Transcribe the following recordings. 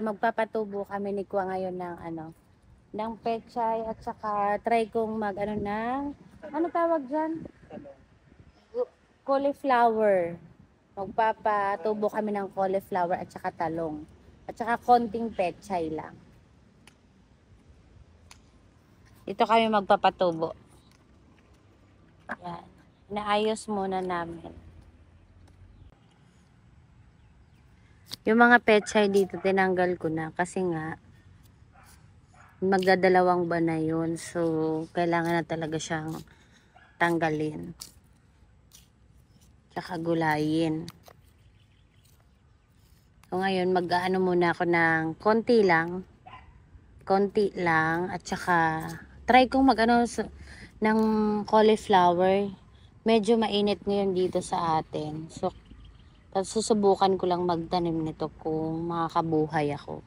Magpapatubo kami ni Kwa ngayon ng ng pechay at saka try kong mag ng ano tawag diyan? Cauliflower. Magpapatubo kami ng cauliflower at saka talong. At saka konting pechay lang. Dito kami magpapatubo. Yan. Inaayos muna namin. Yung mga pechay dito tinanggal ko na kasi nga magdadalawang buwan na yun. So, kailangan na talaga siyang tanggalin. Tsaka gulayin. So, ngayon mag-aano muna ako ng konti lang. Konti lang. At saka try kong mag-ano ng cauliflower. Medyo mainit ngayon dito sa atin. So, tapos susubukan ko lang magtanim nito kung makakabuhay ako.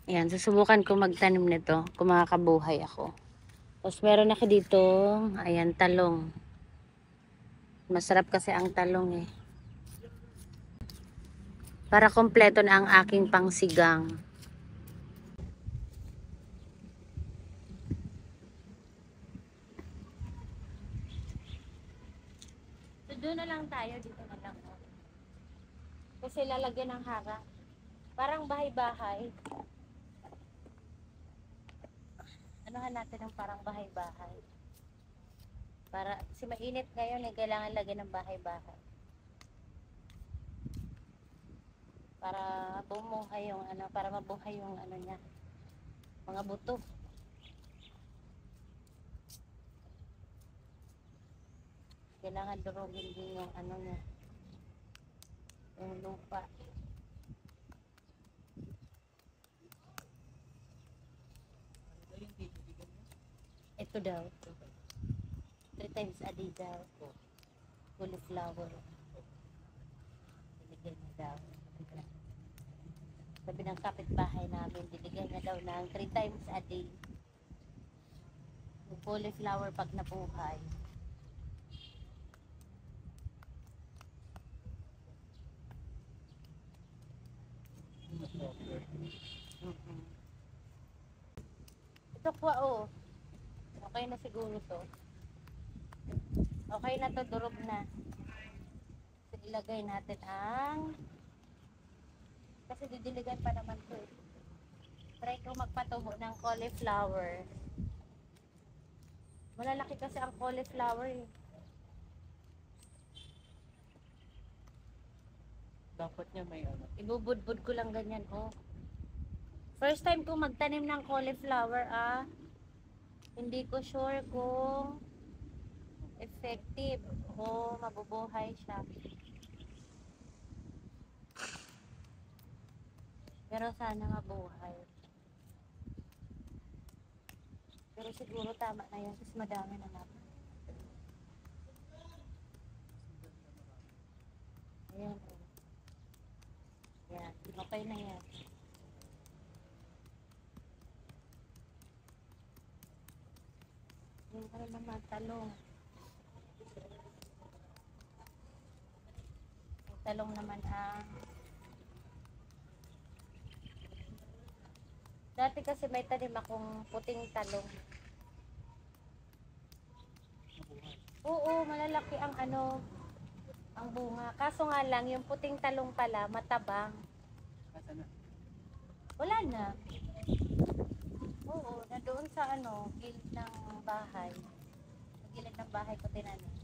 Ayan, susubukan ko magtanim nito kung makakabuhay ako. Tapos meron ako dito, ayan, talong. Masarap kasi ang talong eh. Para kompleto na ang aking pangsigang. So, doon na lang tayo, dito na lang. Kasi lalagyan ng harang. Parang bahay-bahay. Anuhan natin ng parang bahay-bahay. Para, kasi mainit ngayon eh, kailangan lagyan ng bahay-bahay. Para bumuhay yung para mabuhay yung niya. Mga buto. Kailangan durugin din yung niya. Yung lupa. Ito daw. 3 times a day daw. Cauliflower. Binigay niya daw. Sabi ng kapitbahay namin, binigay niya daw ng 3 times a day. Yung cauliflower pag nabuhay. Ito po okay na siguro to. Okay na to, durog na. So, ilagay natin kasi didiligan pa naman to eh. Try ko magpatubo ng cauliflower. Malalaki kasi ang cauliflower eh. Dapat niya may Ibubudbud ko lang ganyan First time ko magtanim ng cauliflower hindi ko sure kung effective o mabubuhay siya. Pero sana mabuhay. Pero siguro tama na yun kasi madami na naman. Ayan. Ayan. Okay na yan. Yung naman talong. Yung talong naman dati kasi may tanim akong puting talong. Oo, malalaki ang ang bunga. Kaso nga lang, yung puting talong pala, matabang. Wala na. Oo, na doon sa gilid ng bahay. Sa gilid ng bahay ko tinanim.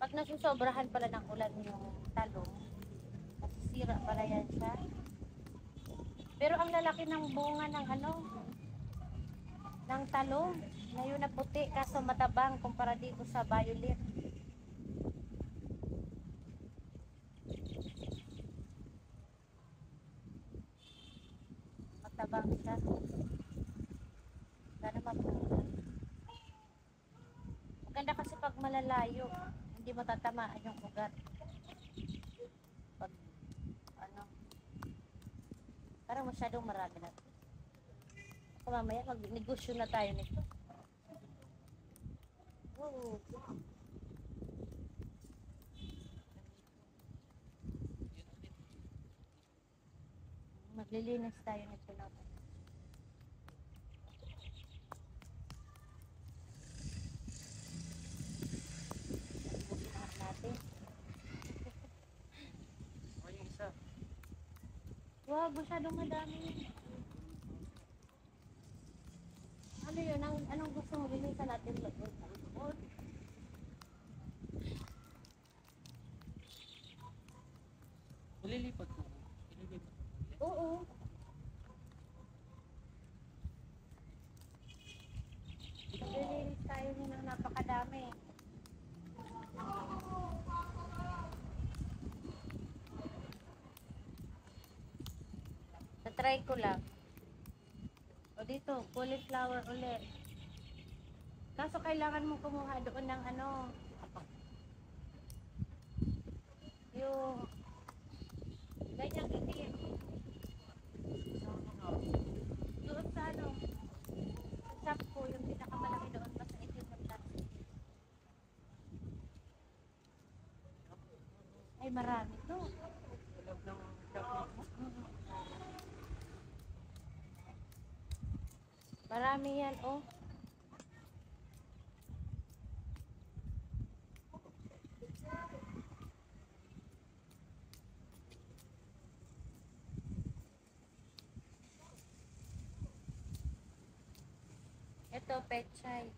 Pag nasusobrahan pala ng ulan yung talong, nasisira pala yan siya. Pero ang lalaki ng bunga ng ng talong. Ngayon na puti, kaso matabang kumpara dito sa violet. Matabang siya. Sana mabuhay. Maganda kasi pag malalayo, hindi matatamaan yung ugat. Pag parang masyadong marami na. Ako mamaya mag-negosyo na tayo nito. Oo. Maglilinis tayo nito natin. Ubusin natin. Okay, yung isa. Wow, masyadong madami. Ano yun? Anong gusto mo? Linisan natin loob. Malilipat ko. Ililipat ko. Oo. Maglilinis tayo nyo ng napakadami. Na-try ko lang. O dito, cauliflower ulit. Kaso kailangan mo kumuha doon ng ano, yung ganyang itim. Doon sa ano, sa shop ko, yung pinakamalaki doon pa sa itim na plastic. Ay, marami to. Loob ng chocolate mo. Marami yan, oh. Ito, pechay.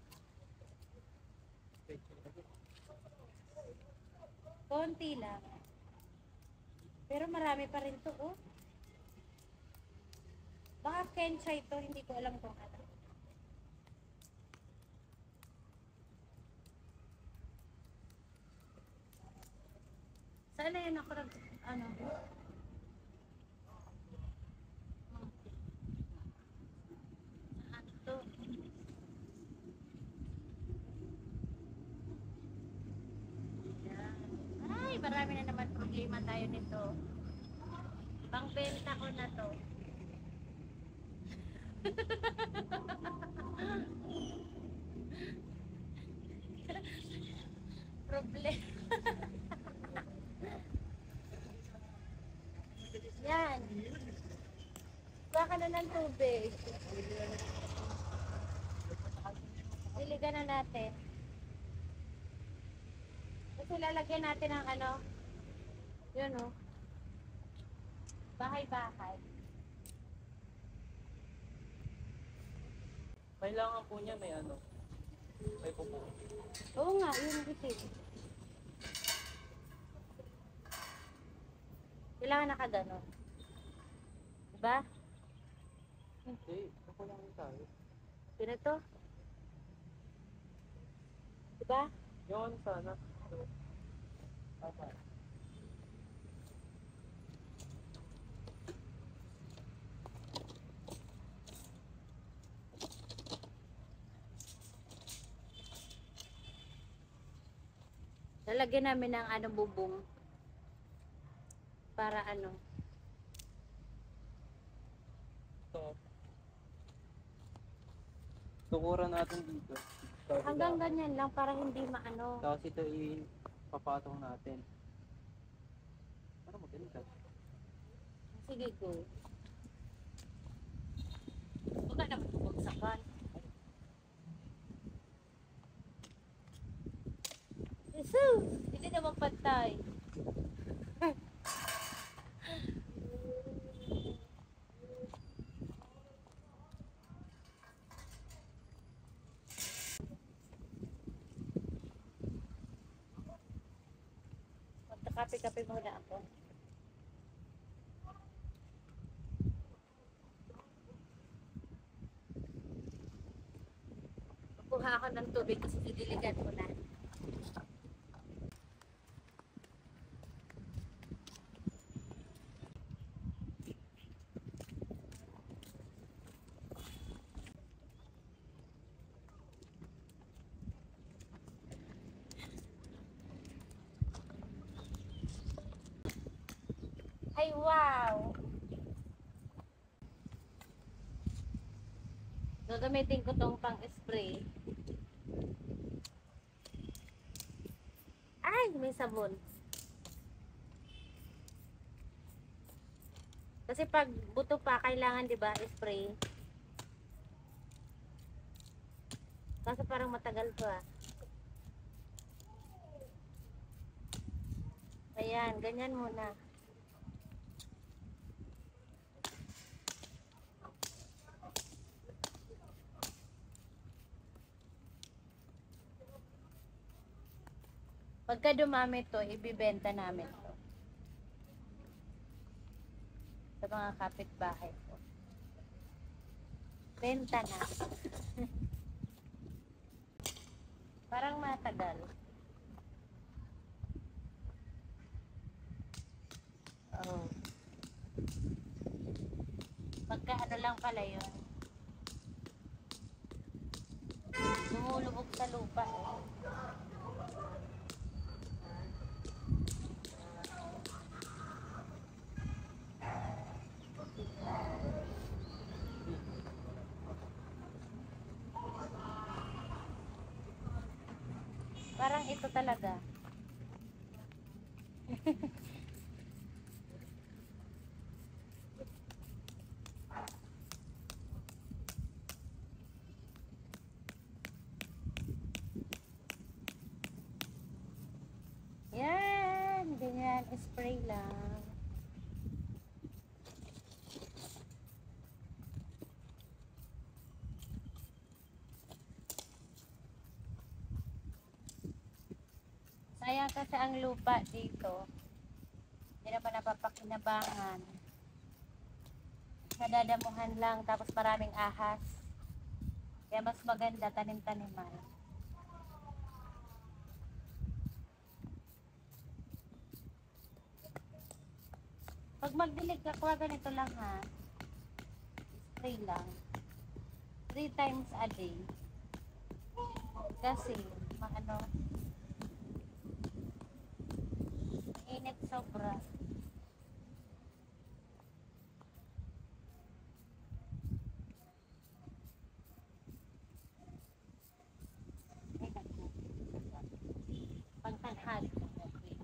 Konti lang. Pero marami pa rin to, oh. Baka kenchay to, hindi ko alam kung ano. Sana yun ako ano? Ano to? Yan. Ay, marami na naman problema tayo nito. Pangbenta ko na to. Problema. Yan. Baka na ng tubig. Diligan na natin. Kasi lalagyan natin ng ano. Yun, oh. Bahay-bahay. Kailangan po niya may ano. May pupo. Oo nga, yun itim. Kailangan nakaganon. Diba? Hindi. Ako lang tayo. Sino to? Diba? Yun sana. Apa. Lalagyan namin ng ano bubong. Para ano. Ito. Tukuran natin dito. Hanggang ganyan lang para hindi maano. Tapos ito ipapatong natin. Para maganda. Sige go. Baka naman bubagsakan. Jesus! Hindi naman pantay. Magkakape-kape muna ako. Kuha ako ng tubig kasi didiligan ko na. Ay, wow! Gagamitin ko tong pang-spray. Ay, may sabon. Kasi pag buto pa, kailangan, di ba, spray. Kaso parang matagal to ah. Ayan, ganyan muna. Pagka dumami to, ibibenta namin to sa mga kapitbahay ko. Benta na. Parang matagal. Oh. Pagka ano lang pala yun. Lumulubog sa lupa eh. Parang ito talaga. Yan, ganyan, spray lang. Sayang kasi ang lupa dito. Hindi na pa napapakinabangan. Nadadamuhan lang, tapos maraming ahas. Kaya mas maganda tanim-taniman. Pag magdilig ka, kuha ganito lang ha. Spray lang. 3 times a day. Kasi, maano, init sobra. Pangtanghali. Okay.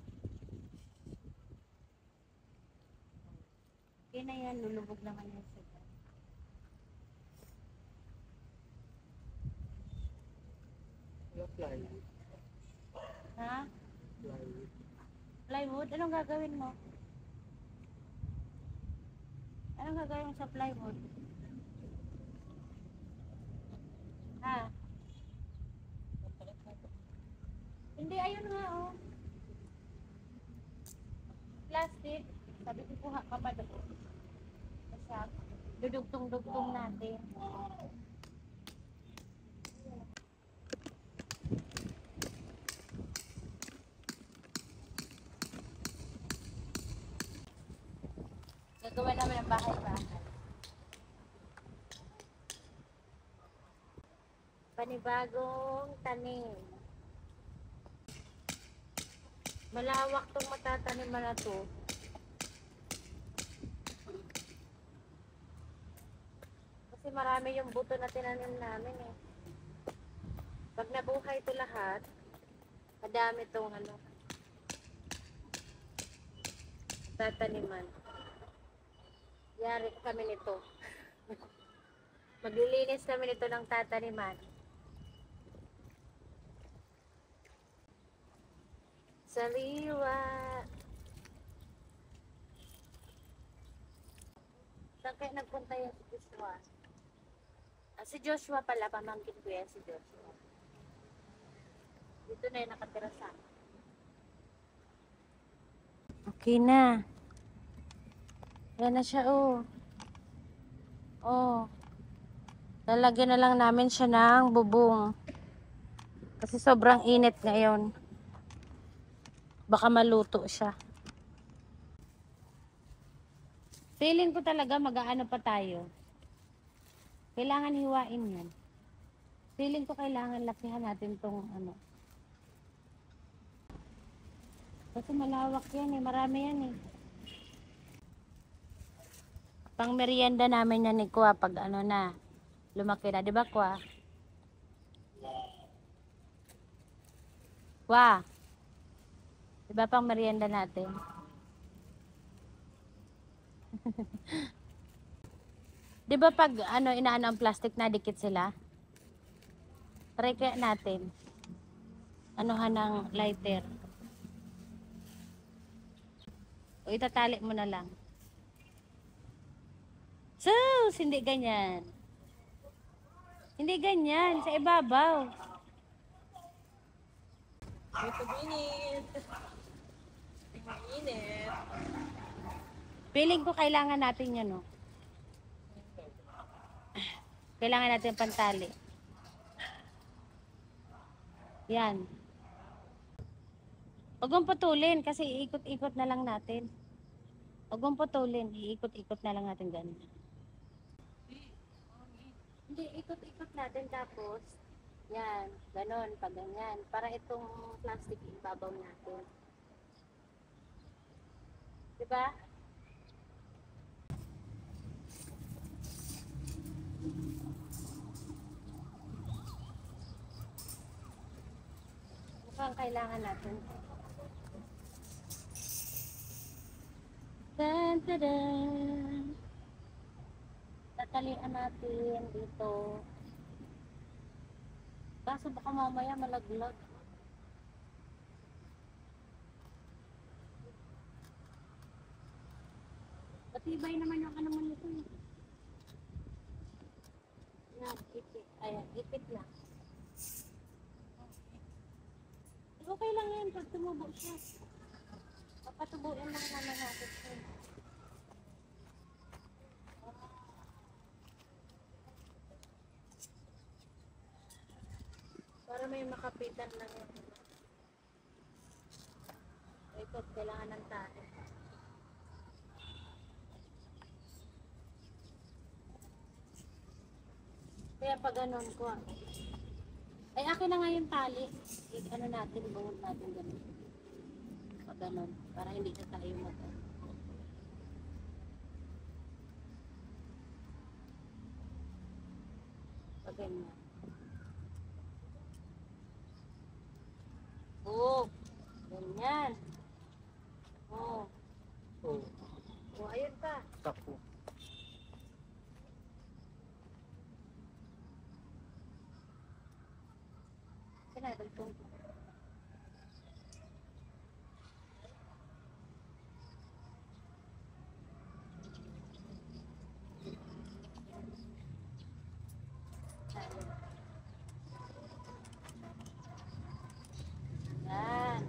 Okay na yan, lulubog naman yan sila. Plywood. Ha? Plywood. Plywood? Anong gagawin mo? Anong gagawin mo sa plywood? Ha? Hindi, ayun nga oh. Plastic. Sabi ko kuha ka pa doon. Kasi dudugtong-dugtong natin. Gagawa namin ang bahay-bahay. Panibagong tanim. Malawak tong matataniman na to. Kasi marami yung buto na tinanim namin eh. Pag nabuhay ito lahat, madami tong ano, tataniman. Yari kami nito. Maglilinis kami nito ng tataniman. Sariwa. Saan kayo nagpunta yan si Joshua? Si Joshua pala, pamangkin ko yan si Joshua. Dito na yung nakatira sa akin. Okay na. Yan na siya, oh. Oh. Lalagyan na lang namin siya ng bubong. Kasi sobrang init ngayon. Baka maluto siya. Feeling ko talaga mag-aano pa tayo. Kailangan hiwain yan. Feeling ko kailangan lakihan natin tong ano. Kasi malawak yan eh. Marami yan eh. Pang merienda namin yan ni Kwa pag ano na. Lumaki na. Diba Kwa? Kwa? Diba pang merienda natin? 'Di ba pag ano inaano ang plastic na dikit sila? Try kaya natin. Anuhan ng lighter. O itatali mo na lang. Sus! Hindi ganyan. Hindi ganyan. Sa ibabaw. Ito binit. Init. Feeling ko kailangan natin yan, no? Kailangan natin pantali. Yan. Huwag mong putulin kasi iikot-ikot na lang natin. Huwag mong putulin. Iikot-ikot na lang natin ganun. Hindi, ikot-ikot natin tapos yan, ganon, pag ganyan. Para itong plastic ibabaw natin. Diba? Mukhang kailangan natin. Dan, dan, dan. Tatalian natin dito. Kaso baka mamaya malaglag. Patibay naman yung ano mo nito. Yan, ipit. Ayan, ipit lang. Okay lang yan pag tumubo siya. Papatubuin lang naman natin siya. Para may makapitan lang yan. Ito, kailangan ng tali. Kaya pag ganun ko, ay akin na nga yung tali. Ano natin, buhod natin ganun. Pag ganun, para hindi na tayo mag pag ganyan. Oh, ganyan. Oh, Oh, oh, ayun pa. tapo. Pinadagtong. Yan.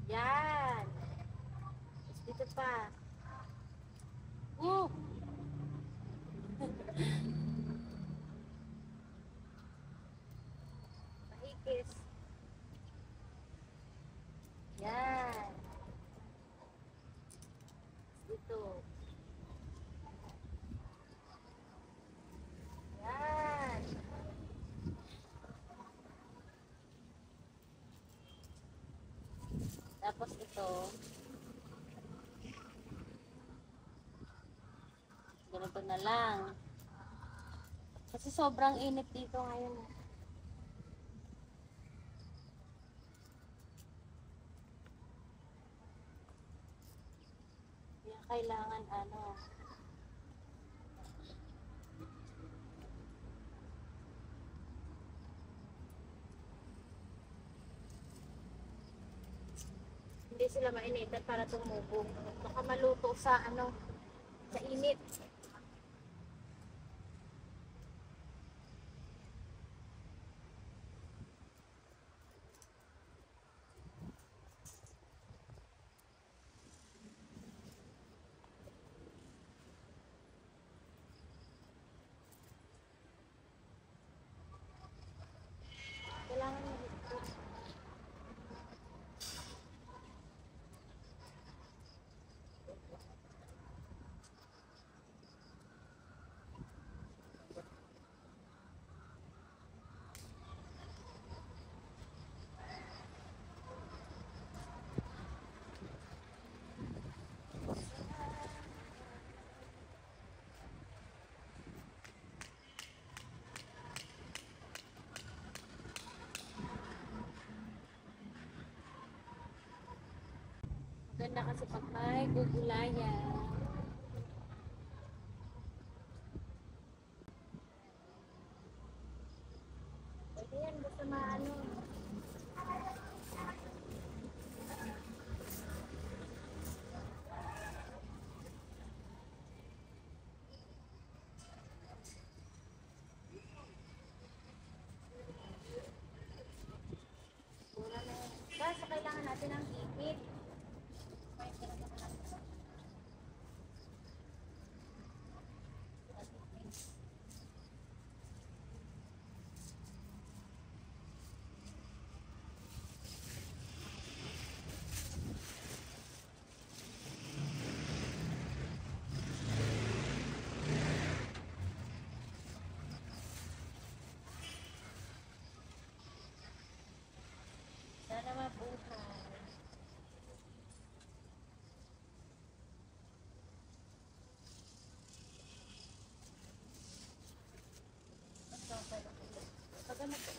Yan. Tapos dito pa. Oh! Mahigis. Yan. Dito. Yan. Tapos ito. Ganito na lang. Kasi sobrang init dito ngayon. Kaya kailangan ano. Hindi sila mainitan para tumubo. Baka maluto sa ano, sa init. Kailangan mahigpit. na kasi pag may gugulayan. Pwede yan, basta maano. Mura na yan. Kaso kailangan natin ng ipit. Sana mabuhay. Pag ganito.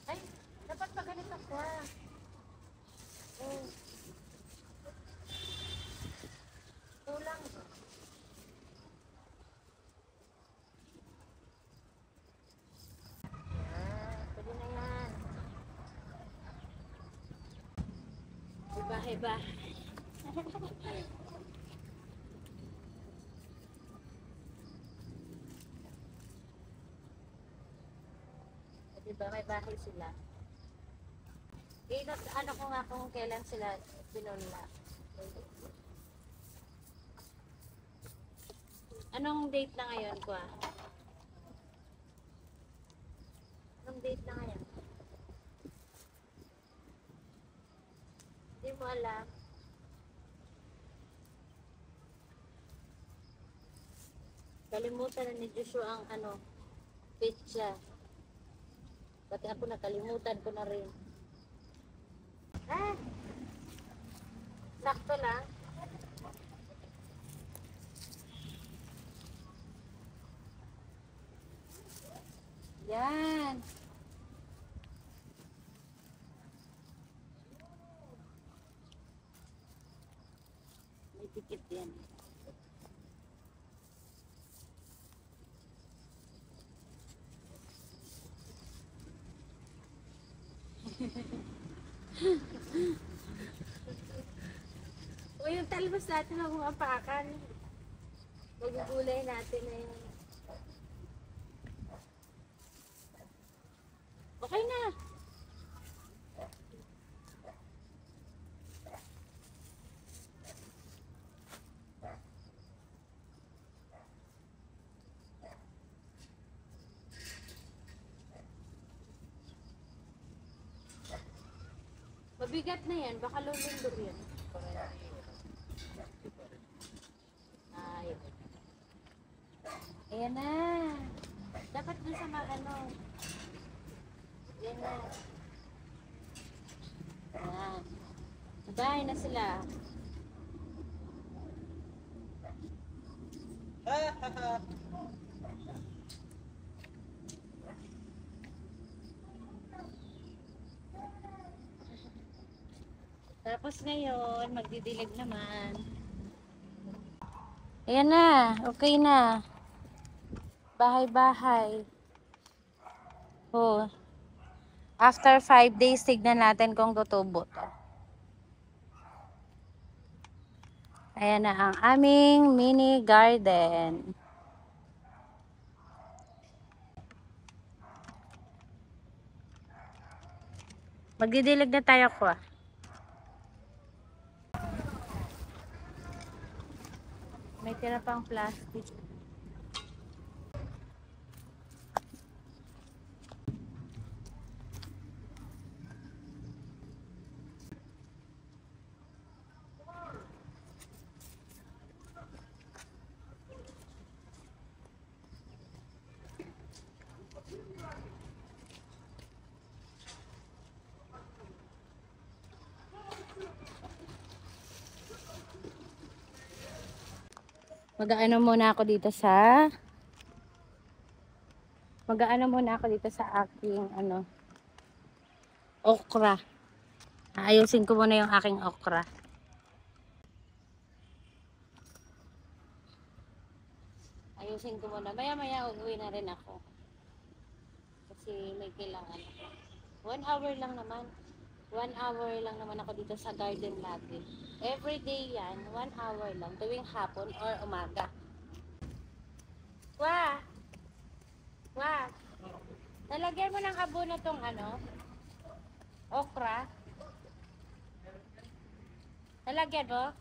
Ay, dapat pag ganito ko. Oh. Kulang. Pwede na yan. Iba-iba. Diba, may bahay sila. Ano ko nga kung kailan sila pinunla. Anong date na ngayon ko ah? Anong date na ngayon? Hindi mo alam. Kalimutan na ni Joshua ang ano, petsa. Pati ako nakalimutan ko na rin. Ah! Sakto lang. Yan. May tikit yan. O yung talbos natin ang mga apakan. Magugulay natin na yun. Okay na. Mabigat na yan. Baka lulundog yan. Ay. Ayan na. Dapat dun sa ano. Ayan na. Ayan. Bahay na sila. Tapos ngayon, magdidilig naman. Ayan na. Okay na. Bahay-bahay. Oh. After 5 days, tignan natin kung tutubo to. Ayan na ang aming mini garden. Magdidilig na tayo ko ah. May tira pang plastic. Mag-aano muna ako dito sa aking okra. Aayusin ko muna yung aking okra. Ayusin ko muna. Maya-maya uuwi na rin ako. Kasi may kailangan ako. 1 hour lang naman. 1 hour lang naman ako dito sa garden lagi. Every day yan, 1 hour lang. Tuwing hapon or umaga. Wah! Wah! Nalagyan mo ng abono tong ano? Okra? Nalagyan mo?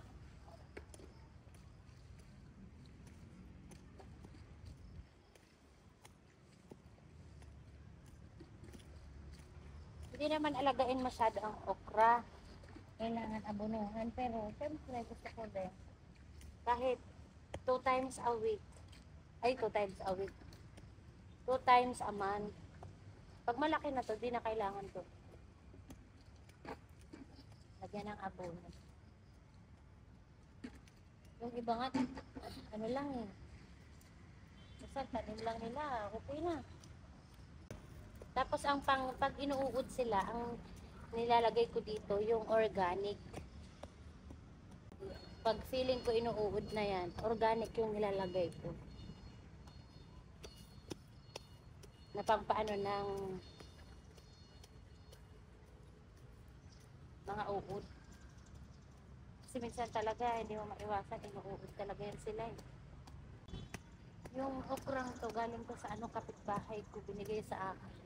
Hindi naman alagain masyado ang okra. Kailangan abonohan. Pero, siyempre, gusto ko din. Kahit 2 times a week. Ay, 2 times a week. 2 times a month. Pag malaki na to, di na kailangan to. Lagyan ng abono. Yung iba nga, ano lang eh. Basta tanim lang nila, okay na. Tapos pag inuud sila, ang nilalagay ko dito, yung organic. Pag feeling ko inuud na yan, organic yung nilalagay ko. Na pampaano ng mga uod. Kasi minsan talaga, hindi mo maiwasan, inuud talaga yan sila eh. Yung okrang to, galing ko sa kapitbahay ko, binigay sa akin.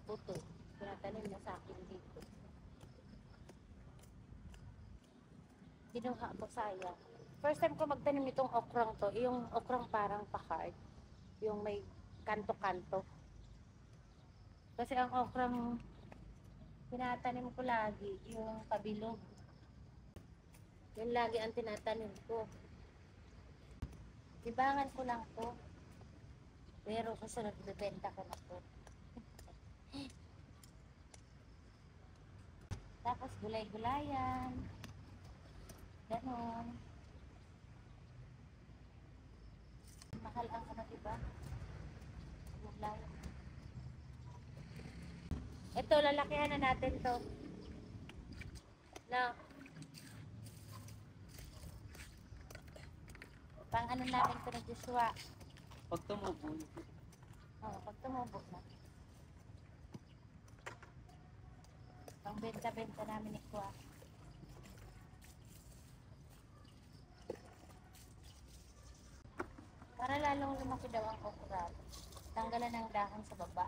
Buto, pinatanim niya sa akin dito. Kinuha ko sayang. First time ko magtanim itong okrang to, yung okrang parang pa-hard. Yung may kanto-kanto. Kasi ang okrang tinatanim ko lagi, yung kabilog. Yun lagi ang tinatanim ko. Libangan ko lang to. Pero kasunod, bibenta ko na to. Tapos gulay-gulayan. Ganon. Mahal ang diba? Gulay. Ito, lalakihan na natin to. Na. Pang ano namin ito ni Joshua. Pag tumubo. Oo, pag tumubo na. Pang benta-benta namin ni Kwa. Para lalong lumaki daw ang okra. Tanggalan ng dahon sa baba.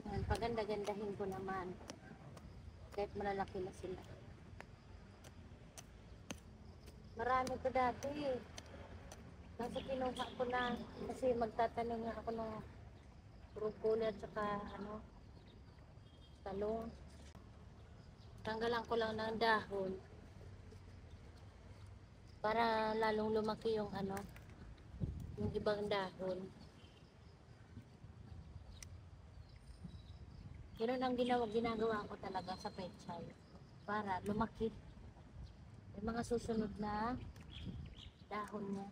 Yan, paganda-gandahin ko naman. Kahit malalaki na sila. Marami ko dati eh. Kasi kinuha ko na. Kasi magtatanim nga ako ng broccoli at saka talong. Tanggalan ko lang ng dahon. Para lalong lumaki yung yung ibang dahon. Ganun ang ginagawa ko talaga sa pechay. Para lumaki. Yung mga susunod na dahon niya.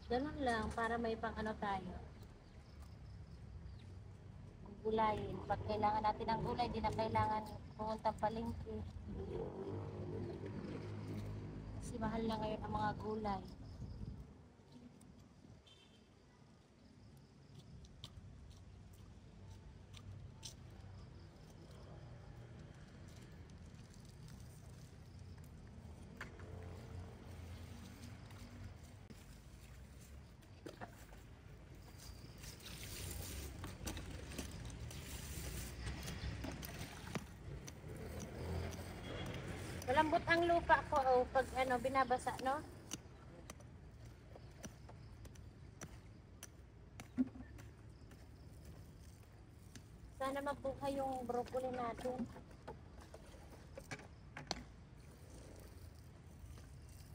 Ganun lang, para may pang tayo. Gulayin. Pag kailangan natin ng gulay, di na kailangan pumunta palengke. Kasi mahal na ngayon ang mga gulay. Malambot ang lupa ko pag binabasa, no? Sana mabuhay yung broccoli natin.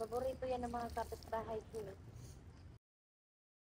Paborito yan ng mga kapitbahay ko.